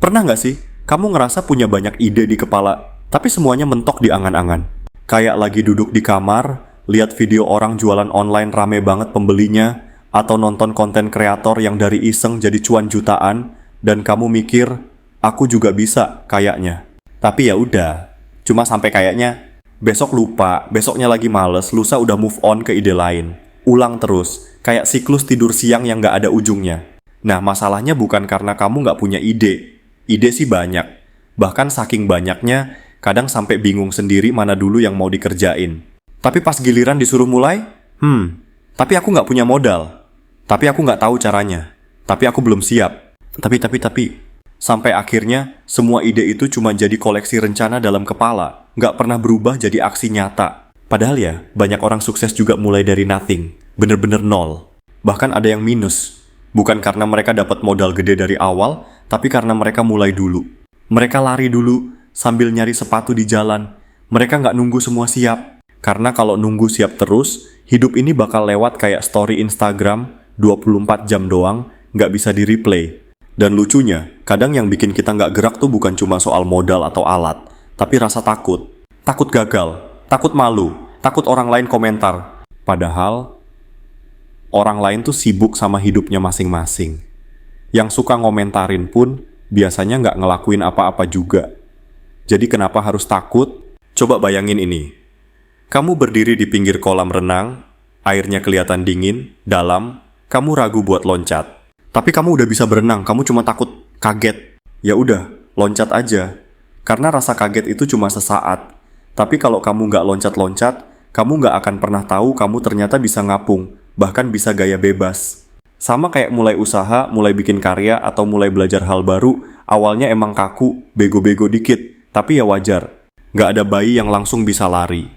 Pernah nggak sih, kamu ngerasa punya banyak ide di kepala, tapi semuanya mentok di angan-angan? Kayak lagi duduk di kamar, lihat video orang jualan online rame banget pembelinya, atau nonton konten kreator yang dari iseng jadi cuan jutaan, dan kamu mikir, aku juga bisa kayaknya. Tapi ya udah, cuma sampai kayaknya, besok lupa, besoknya lagi males, lusa udah move on ke ide lain. Ulang terus, kayak siklus tidur siang yang nggak ada ujungnya. Nah, masalahnya bukan karena kamu nggak punya ide. Ide sih banyak. Bahkan saking banyaknya, kadang sampai bingung sendiri mana dulu yang mau dikerjain. Tapi pas giliran disuruh mulai, tapi aku nggak punya modal. Tapi aku nggak tahu caranya. Tapi aku belum siap. Tapi. Sampai akhirnya, semua ide itu cuma jadi koleksi rencana dalam kepala. Nggak pernah berubah jadi aksi nyata. Padahal ya, banyak orang sukses juga mulai dari nothing. Bener-bener nol. Bahkan ada yang minus. Bukan karena mereka dapat modal gede dari awal, tapi karena mereka mulai dulu. Mereka lari dulu, sambil nyari sepatu di jalan. Mereka nggak nunggu semua siap. Karena kalau nunggu siap terus, hidup ini bakal lewat kayak story Instagram, 24 jam doang, nggak bisa di-replay. Dan lucunya, kadang yang bikin kita nggak gerak tuh bukan cuma soal modal atau alat, tapi rasa takut. Takut gagal, takut malu, takut orang lain komentar. Padahal, orang lain tuh sibuk sama hidupnya masing-masing. Yang suka ngomentarin pun biasanya nggak ngelakuin apa-apa juga. Jadi kenapa harus takut? Coba bayangin ini. Kamu berdiri di pinggir kolam renang, airnya kelihatan dingin, dalam, kamu ragu buat loncat. Tapi kamu udah bisa berenang, kamu cuma takut, kaget. Ya udah, loncat aja. Karena rasa kaget itu cuma sesaat. Tapi kalau kamu nggak loncat-loncat, kamu nggak akan pernah tahu kamu ternyata bisa ngapung, bahkan bisa gaya bebas. Sama kayak mulai usaha, mulai bikin karya, atau mulai belajar hal baru, awalnya emang kaku, bego-bego dikit, tapi ya wajar. Nggak ada bayi yang langsung bisa lari.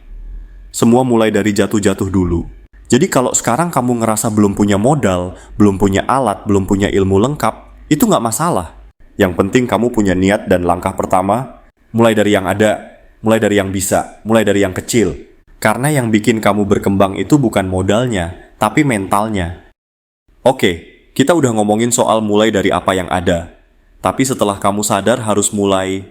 Semua mulai dari jatuh-jatuh dulu. Jadi kalau sekarang kamu ngerasa belum punya modal, belum punya alat, belum punya ilmu lengkap, itu nggak masalah. Yang penting kamu punya niat dan langkah pertama, mulai dari yang ada, mulai dari yang bisa, mulai dari yang kecil. Karena yang bikin kamu berkembang itu bukan modalnya, tapi mentalnya. Oke, kita udah ngomongin soal mulai dari apa yang ada. Tapi setelah kamu sadar harus mulai,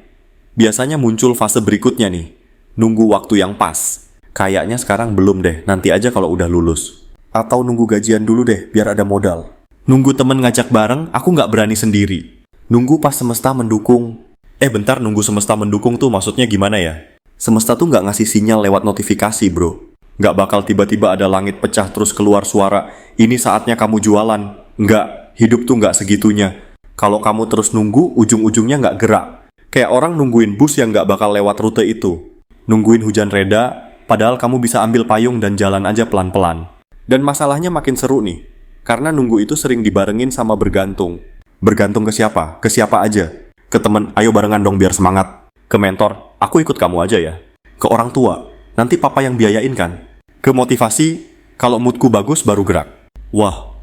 biasanya muncul fase berikutnya nih. Nunggu waktu yang pas. Kayaknya sekarang belum deh, nanti aja kalau udah lulus. Atau nunggu gajian dulu deh, biar ada modal. Nunggu temen ngajak bareng, aku nggak berani sendiri. Nunggu pas semesta mendukung. Bentar, nunggu semesta mendukung tuh maksudnya gimana ya? Semesta tuh nggak ngasih sinyal lewat notifikasi, bro. Nggak bakal tiba-tiba ada langit pecah terus keluar suara, ini saatnya kamu jualan. Nggak, hidup tuh nggak segitunya. Kalau kamu terus nunggu, ujung-ujungnya nggak gerak. Kayak orang nungguin bus yang nggak bakal lewat rute itu. Nungguin hujan reda, padahal kamu bisa ambil payung dan jalan aja pelan-pelan. Dan masalahnya makin seru nih, karena nunggu itu sering dibarengin sama bergantung. Bergantung ke siapa? Ke siapa aja? Ke temen, ayo barengan dong biar semangat. Ke mentor, aku ikut kamu aja ya. Ke orang tua, nanti papa yang biayain kan? Ke motivasi, kalau moodku bagus baru gerak. Wah,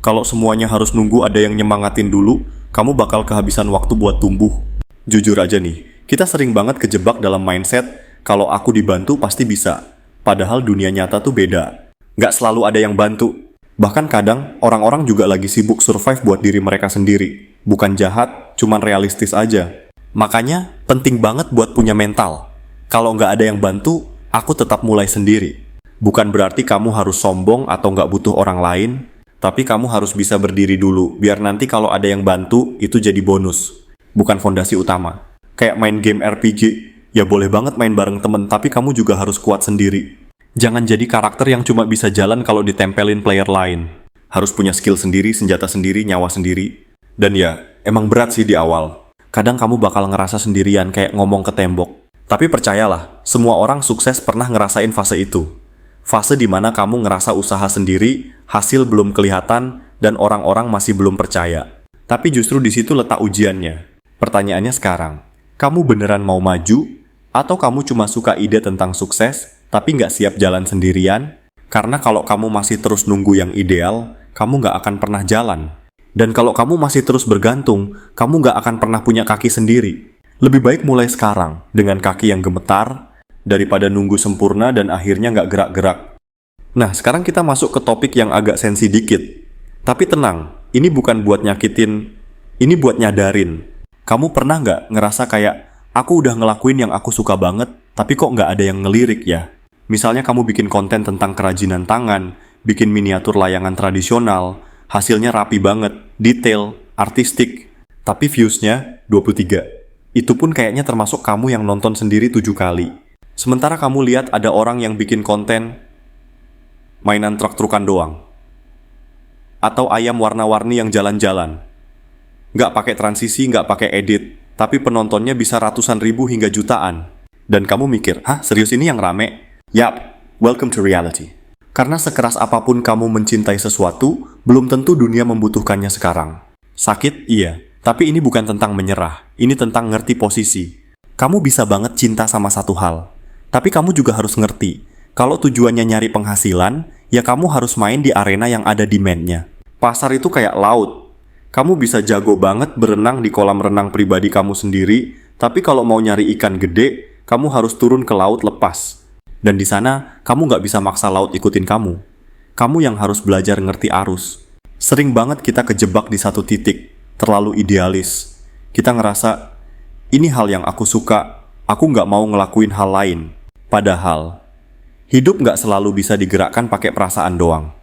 kalau semuanya harus nunggu ada yang nyemangatin dulu, kamu bakal kehabisan waktu buat tumbuh. Jujur aja nih, kita sering banget kejebak dalam mindset, kalau aku dibantu pasti bisa. Padahal dunia nyata tuh beda. Nggak selalu ada yang bantu. Bahkan kadang, orang-orang juga lagi sibuk survive buat diri mereka sendiri. Bukan jahat, cuman realistis aja. Makanya, penting banget buat punya mental. Kalau nggak ada yang bantu, aku tetap mulai sendiri. Bukan berarti kamu harus sombong atau nggak butuh orang lain, tapi kamu harus bisa berdiri dulu, biar nanti kalau ada yang bantu, itu jadi bonus. Bukan fondasi utama. Kayak main game RPG, ya boleh banget main bareng temen, tapi kamu juga harus kuat sendiri. Jangan jadi karakter yang cuma bisa jalan kalau ditempelin player lain. Harus punya skill sendiri, senjata sendiri, nyawa sendiri. Dan ya, emang berat sih di awal. Kadang kamu bakal ngerasa sendirian kayak ngomong ke tembok. Tapi percayalah, semua orang sukses pernah ngerasain fase itu. Fase di mana kamu ngerasa usaha sendiri, hasil belum kelihatan, dan orang-orang masih belum percaya. Tapi justru di situ letak ujiannya. Pertanyaannya sekarang, kamu beneran mau maju? Atau kamu cuma suka ide tentang sukses, tapi nggak siap jalan sendirian? Karena kalau kamu masih terus nunggu yang ideal, kamu nggak akan pernah jalan. Dan kalau kamu masih terus bergantung, kamu nggak akan pernah punya kaki sendiri. Lebih baik mulai sekarang, dengan kaki yang gemetar, daripada nunggu sempurna dan akhirnya nggak gerak-gerak. Nah, sekarang kita masuk ke topik yang agak sensi dikit. Tapi tenang, ini bukan buat nyakitin, ini buat nyadarin. Kamu pernah nggak ngerasa kayak, aku udah ngelakuin yang aku suka banget, tapi kok nggak ada yang ngelirik ya? Misalnya kamu bikin konten tentang kerajinan tangan, bikin miniatur layangan tradisional, hasilnya rapi banget, detail, artistik, tapi views-nya 23. Itu pun kayaknya termasuk kamu yang nonton sendiri 7 kali. Sementara kamu lihat ada orang yang bikin konten mainan truk-trukan doang. Atau ayam warna-warni yang jalan-jalan. Nggak pakai transisi, nggak pakai edit, tapi penontonnya bisa ratusan ribu hingga jutaan. Dan kamu mikir, hah, serius ini yang rame? Yap, welcome to reality. Karena sekeras apapun kamu mencintai sesuatu, belum tentu dunia membutuhkannya sekarang. Sakit? Iya. Tapi ini bukan tentang menyerah. Ini tentang ngerti posisi. Kamu bisa banget cinta sama satu hal. Tapi kamu juga harus ngerti, kalau tujuannya nyari penghasilan, ya kamu harus main di arena yang ada demand-nya. Pasar itu kayak laut. Kamu bisa jago banget berenang di kolam renang pribadi kamu sendiri, tapi kalau mau nyari ikan gede, kamu harus turun ke laut lepas. Dan di sana, kamu nggak bisa maksa laut ikutin kamu. Kamu yang harus belajar ngerti arus. Sering banget kita kejebak di satu titik, terlalu idealis. Kita ngerasa, ini hal yang aku suka, aku nggak mau ngelakuin hal lain. Padahal, hidup nggak selalu bisa digerakkan pakai perasaan doang.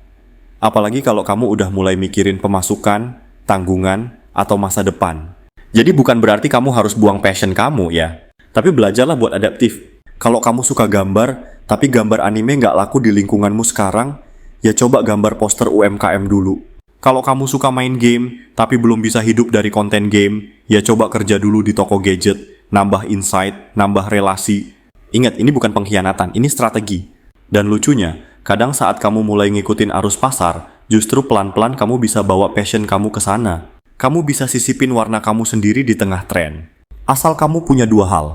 Apalagi kalau kamu udah mulai mikirin pemasukan, tanggungan, atau masa depan. Jadi bukan berarti kamu harus buang passion kamu ya. Tapi belajarlah buat adaptif. Kalau kamu suka gambar, tapi gambar anime nggak laku di lingkunganmu sekarang, ya coba gambar poster UMKM dulu. Kalau kamu suka main game, tapi belum bisa hidup dari konten game, ya coba kerja dulu di toko gadget, nambah insight, nambah relasi. Ingat, ini bukan pengkhianatan, ini strategi. Dan lucunya, kadang saat kamu mulai ngikutin arus pasar, justru pelan-pelan kamu bisa bawa passion kamu ke sana. Kamu bisa sisipin warna kamu sendiri di tengah tren. Asal kamu punya dua hal,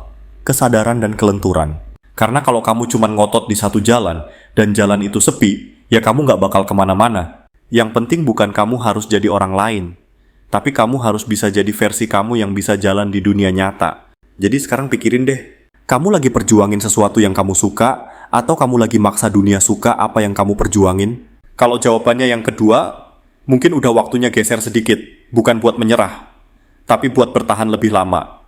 kesadaran dan kelenturan. Karena kalau kamu cuma ngotot di satu jalan, dan jalan itu sepi, ya kamu nggak bakal kemana-mana. Yang penting bukan kamu harus jadi orang lain, tapi kamu harus bisa jadi versi kamu yang bisa jalan di dunia nyata. Jadi sekarang pikirin deh, kamu lagi perjuangin sesuatu yang kamu suka, atau kamu lagi maksa dunia suka apa yang kamu perjuangin? Kalau jawabannya yang kedua, mungkin udah waktunya geser sedikit, bukan buat menyerah, tapi buat bertahan lebih lama.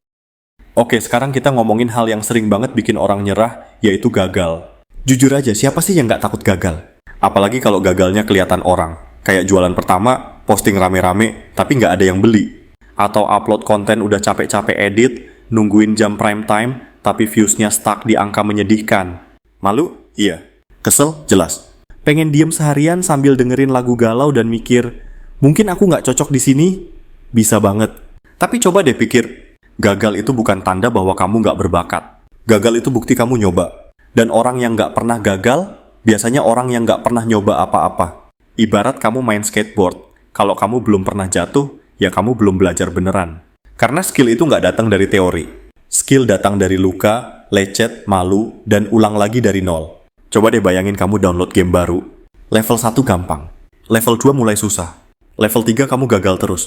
Oke, sekarang kita ngomongin hal yang sering banget bikin orang nyerah, yaitu gagal. Jujur aja, siapa sih yang nggak takut gagal? Apalagi kalau gagalnya kelihatan orang. Kayak jualan pertama, posting rame-rame, tapi nggak ada yang beli. Atau upload konten udah capek-capek edit, nungguin jam prime time, tapi views-nya stuck di angka menyedihkan. Malu? Iya. Kesel? Jelas. Pengen diem seharian sambil dengerin lagu galau dan mikir, mungkin aku nggak cocok di sini? Bisa banget. Tapi coba deh pikir, gagal itu bukan tanda bahwa kamu nggak berbakat. Gagal itu bukti kamu nyoba. Dan orang yang nggak pernah gagal, biasanya orang yang nggak pernah nyoba apa-apa. Ibarat kamu main skateboard, kalau kamu belum pernah jatuh, ya kamu belum belajar beneran. Karena skill itu nggak datang dari teori. Skill datang dari luka, lecet, malu, dan ulang lagi dari nol. Coba deh bayangin kamu download game baru. Level 1 gampang. Level 2 mulai susah. Level 3 kamu gagal terus.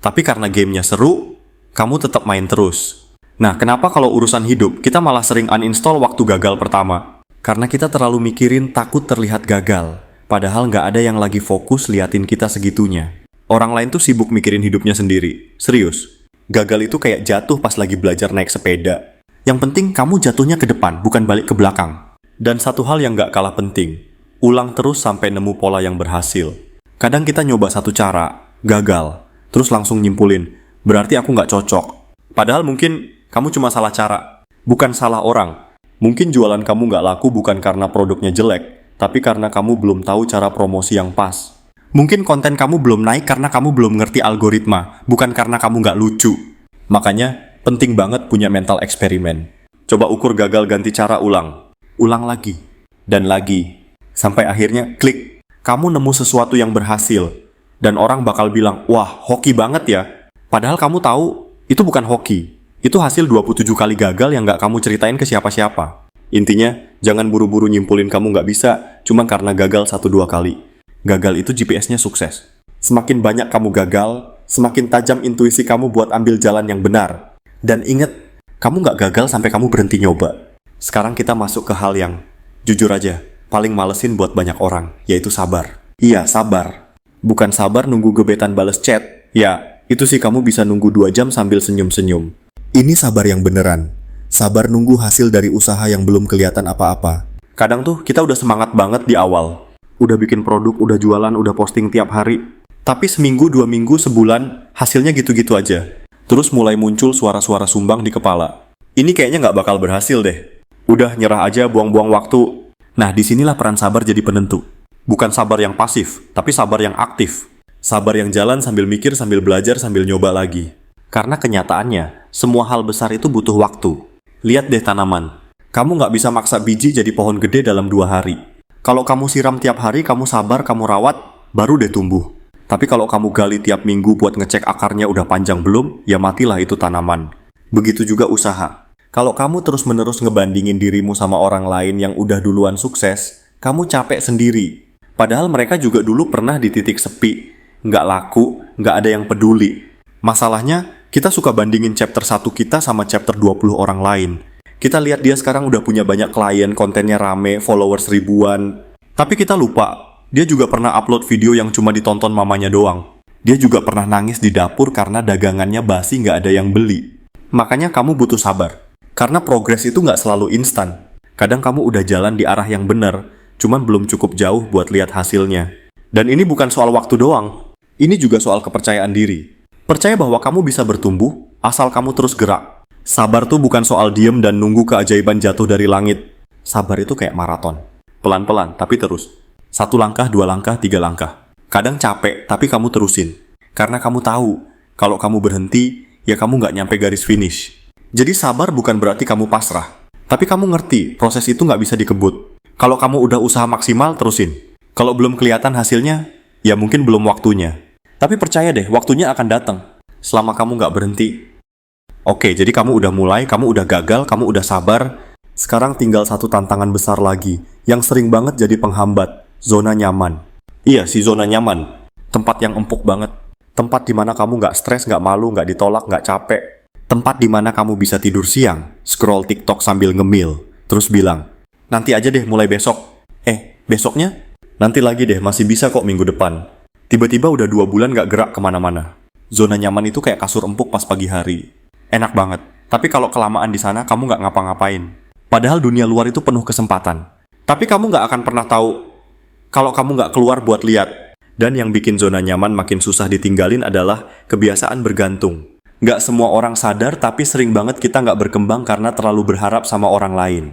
Tapi karena gamenya seru, kamu tetap main terus. Nah, kenapa kalau urusan hidup, kita malah sering uninstall waktu gagal pertama? Karena kita terlalu mikirin takut terlihat gagal. Padahal nggak ada yang lagi fokus liatin kita segitunya. Orang lain tuh sibuk mikirin hidupnya sendiri. Serius. Gagal itu kayak jatuh pas lagi belajar naik sepeda. Yang penting kamu jatuhnya ke depan, bukan balik ke belakang. Dan satu hal yang gak kalah penting, ulang terus sampai nemu pola yang berhasil. Kadang kita nyoba satu cara, gagal, terus langsung nyimpulin, berarti aku gak cocok. Padahal mungkin kamu cuma salah cara, bukan salah orang. Mungkin jualan kamu gak laku bukan karena produknya jelek, tapi karena kamu belum tahu cara promosi yang pas. Mungkin konten kamu belum naik karena kamu belum ngerti algoritma, bukan karena kamu nggak lucu. Makanya, penting banget punya mental eksperimen. Coba ukur gagal ganti cara ulang. Ulang lagi. Dan lagi. Sampai akhirnya klik. Kamu nemu sesuatu yang berhasil. Dan orang bakal bilang, wah, hoki banget ya. Padahal kamu tahu, itu bukan hoki. Itu hasil 27 kali gagal yang nggak kamu ceritain ke siapa-siapa. Intinya, jangan buru-buru nyimpulin kamu nggak bisa, cuma karena gagal 1-2 kali. Gagal itu GPS-nya sukses. Semakin banyak kamu gagal, semakin tajam intuisi kamu buat ambil jalan yang benar. Dan ingat, kamu nggak gagal sampai kamu berhenti nyoba. Sekarang kita masuk ke hal yang, jujur aja, paling malesin buat banyak orang, yaitu sabar. Iya, sabar. Bukan sabar nunggu gebetan bales chat. Ya, Itu sih kamu bisa nunggu 2 jam sambil senyum-senyum. Ini sabar yang beneran. Sabar nunggu hasil dari usaha yang belum kelihatan apa-apa. Kadang tuh kita udah semangat banget di awal. Udah bikin produk, udah jualan, udah posting tiap hari. Tapi seminggu, 2 minggu, sebulan, hasilnya gitu-gitu aja. Terus mulai muncul suara-suara sumbang di kepala. Ini kayaknya nggak bakal berhasil deh. Udah nyerah aja, buang-buang waktu. Nah, disinilah peran sabar jadi penentu. Bukan sabar yang pasif, tapi sabar yang aktif. Sabar yang jalan sambil mikir, sambil belajar, sambil nyoba lagi. Karena kenyataannya, semua hal besar itu butuh waktu. Lihat deh tanaman. Kamu nggak bisa maksa biji jadi pohon gede dalam 2 hari. Kalau kamu siram tiap hari, kamu sabar, kamu rawat, baru deh tumbuh. Tapi kalau kamu gali tiap minggu buat ngecek akarnya udah panjang belum, ya matilah itu tanaman. Begitu juga usaha. Kalau kamu terus-menerus ngebandingin dirimu sama orang lain yang udah duluan sukses, kamu capek sendiri. Padahal mereka juga dulu pernah di titik sepi. Nggak laku, nggak ada yang peduli. Masalahnya, kita suka bandingin chapter 1 kita sama chapter 20 orang lain. Kita lihat dia sekarang udah punya banyak klien, kontennya rame, followers ribuan. Tapi kita lupa, dia juga pernah upload video yang cuma ditonton mamanya doang. Dia juga pernah nangis di dapur karena dagangannya basi nggak ada yang beli. Makanya kamu butuh sabar. Karena progres itu nggak selalu instan. Kadang kamu udah jalan di arah yang benar, cuman belum cukup jauh buat lihat hasilnya. Dan ini bukan soal waktu doang. Ini juga soal kepercayaan diri. Percaya bahwa kamu bisa bertumbuh, asal kamu terus gerak. Sabar tuh bukan soal diem dan nunggu keajaiban jatuh dari langit. Sabar itu kayak maraton. Pelan-pelan, tapi terus. 1 langkah, 2 langkah, 3 langkah. Kadang capek, tapi kamu terusin. Karena kamu tahu, kalau kamu berhenti, ya kamu nggak nyampe garis finish. Jadi sabar bukan berarti kamu pasrah. Tapi kamu ngerti, proses itu nggak bisa dikebut. Kalau kamu udah usaha maksimal, terusin. Kalau belum kelihatan hasilnya, ya mungkin belum waktunya. Tapi percaya deh, waktunya akan datang. Selama kamu nggak berhenti. Oke, jadi kamu udah mulai, kamu udah gagal, kamu udah sabar. Sekarang tinggal satu tantangan besar lagi, yang sering banget jadi penghambat. Zona nyaman. Iya, si zona nyaman. Tempat yang empuk banget. Tempat dimana kamu nggak stres, nggak malu, nggak ditolak, nggak capek. Tempat dimana kamu bisa tidur siang, scroll TikTok sambil ngemil. Terus bilang, nanti aja deh mulai besok. Besoknya? Nanti lagi deh, masih bisa kok minggu depan. Tiba-tiba udah 2 bulan gak gerak kemana-mana. Zona nyaman itu kayak kasur empuk pas pagi hari. Enak banget. Tapi kalau kelamaan di sana, kamu gak ngapa-ngapain. Padahal dunia luar itu penuh kesempatan. Tapi kamu gak akan pernah tahu kalau kamu gak keluar buat lihat. Dan yang bikin zona nyaman makin susah ditinggalin adalah kebiasaan bergantung. Gak semua orang sadar, tapi sering banget kita gak berkembang karena terlalu berharap sama orang lain.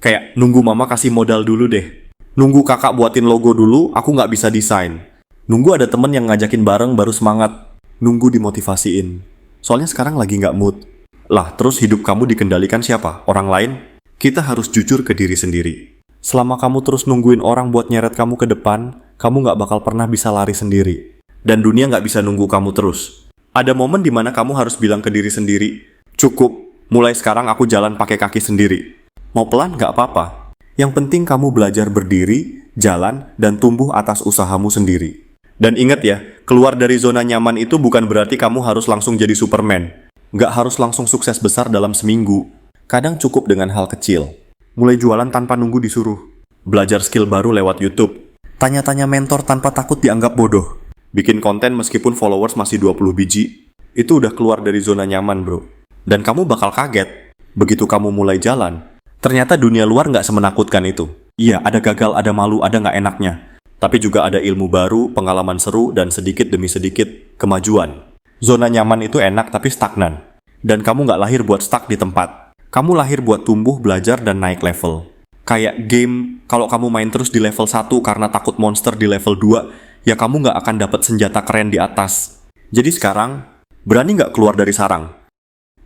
Kayak, nunggu mama kasih modal dulu deh. Nunggu kakak buatin logo dulu, aku gak bisa desain. Nunggu ada temen yang ngajakin bareng baru semangat. Nunggu dimotivasiin. Soalnya sekarang lagi nggak mood. Lah, terus hidup kamu dikendalikan siapa? Orang lain? Kita harus jujur ke diri sendiri. Selama kamu terus nungguin orang buat nyeret kamu ke depan, kamu nggak bakal pernah bisa lari sendiri. Dan dunia nggak bisa nunggu kamu terus. Ada momen dimana kamu harus bilang ke diri sendiri, cukup, mulai sekarang aku jalan pakai kaki sendiri. Mau pelan nggak apa-apa. Yang penting kamu belajar berdiri, jalan, dan tumbuh atas usahamu sendiri. Dan ingat ya, keluar dari zona nyaman itu bukan berarti kamu harus langsung jadi Superman. Nggak harus langsung sukses besar dalam seminggu. Kadang cukup dengan hal kecil. Mulai jualan tanpa nunggu disuruh. Belajar skill baru lewat YouTube. Tanya-tanya mentor tanpa takut dianggap bodoh. Bikin konten meskipun followers masih 20 biji. Itu udah keluar dari zona nyaman, bro. Dan kamu bakal kaget. Begitu kamu mulai jalan, ternyata dunia luar nggak semenakutkan itu. Iya, ada gagal, ada malu, ada nggak enaknya. Tapi juga ada ilmu baru, pengalaman seru, dan sedikit demi sedikit kemajuan. Zona nyaman itu enak tapi stagnan. Dan kamu nggak lahir buat stuck di tempat. Kamu lahir buat tumbuh, belajar, dan naik level. Kayak game, kalau kamu main terus di level 1 karena takut monster di level 2, ya kamu nggak akan dapat senjata keren di atas. Jadi sekarang, berani nggak keluar dari sarang?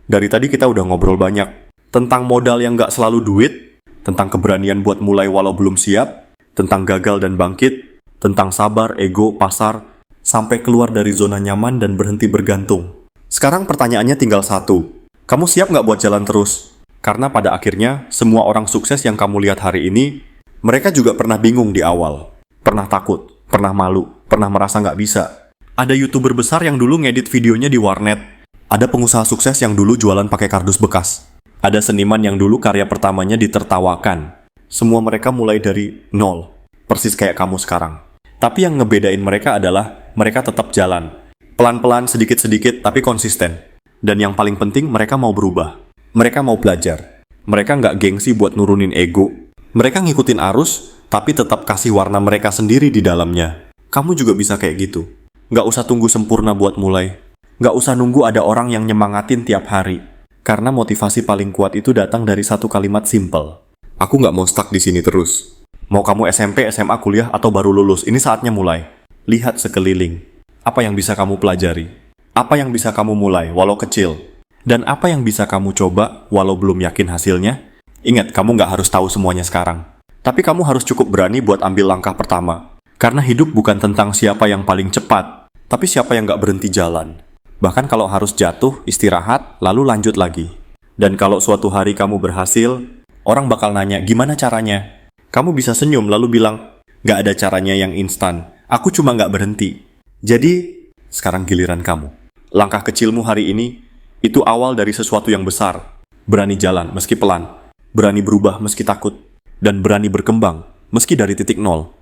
Dari tadi kita udah ngobrol banyak. Tentang modal yang nggak selalu duit, tentang keberanian buat mulai walau belum siap, tentang gagal dan bangkit, tentang sabar, ego, pasar, sampai keluar dari zona nyaman dan berhenti bergantung. Sekarang pertanyaannya tinggal satu. Kamu siap nggak buat jalan terus? Karena pada akhirnya, semua orang sukses yang kamu lihat hari ini, mereka juga pernah bingung di awal. Pernah takut, pernah malu, pernah merasa nggak bisa. Ada YouTuber besar yang dulu ngedit videonya di warnet. Ada pengusaha sukses yang dulu jualan pakai kardus bekas. Ada seniman yang dulu karya pertamanya ditertawakan. Semua mereka mulai dari nol. Persis kayak kamu sekarang. Tapi yang ngebedain mereka adalah mereka tetap jalan. Pelan-pelan, sedikit-sedikit, tapi konsisten. Dan yang paling penting, mereka mau berubah. Mereka mau belajar. Mereka nggak gengsi buat nurunin ego. Mereka ngikutin arus, tapi tetap kasih warna mereka sendiri di dalamnya. Kamu juga bisa kayak gitu. Nggak usah tunggu sempurna buat mulai. Nggak usah nunggu ada orang yang nyemangatin tiap hari. Karena motivasi paling kuat itu datang dari satu kalimat simple. Aku nggak mau stuck di sini terus. Mau kamu SMP, SMA, kuliah, atau baru lulus, ini saatnya mulai. Lihat sekeliling. Apa yang bisa kamu pelajari? Apa yang bisa kamu mulai, walau kecil? Dan apa yang bisa kamu coba, walau belum yakin hasilnya? Ingat, kamu nggak harus tahu semuanya sekarang. Tapi kamu harus cukup berani buat ambil langkah pertama. Karena hidup bukan tentang siapa yang paling cepat, tapi siapa yang nggak berhenti jalan. Bahkan kalau harus jatuh, istirahat, lalu lanjut lagi. Dan kalau suatu hari kamu berhasil, orang bakal nanya, gimana caranya? Kamu bisa senyum lalu bilang, nggak ada caranya yang instan. Aku cuma nggak berhenti. Jadi, sekarang giliran kamu. Langkah kecilmu hari ini, itu awal dari sesuatu yang besar. Berani jalan meski pelan. Berani berubah meski takut. Dan berani berkembang meski dari titik nol.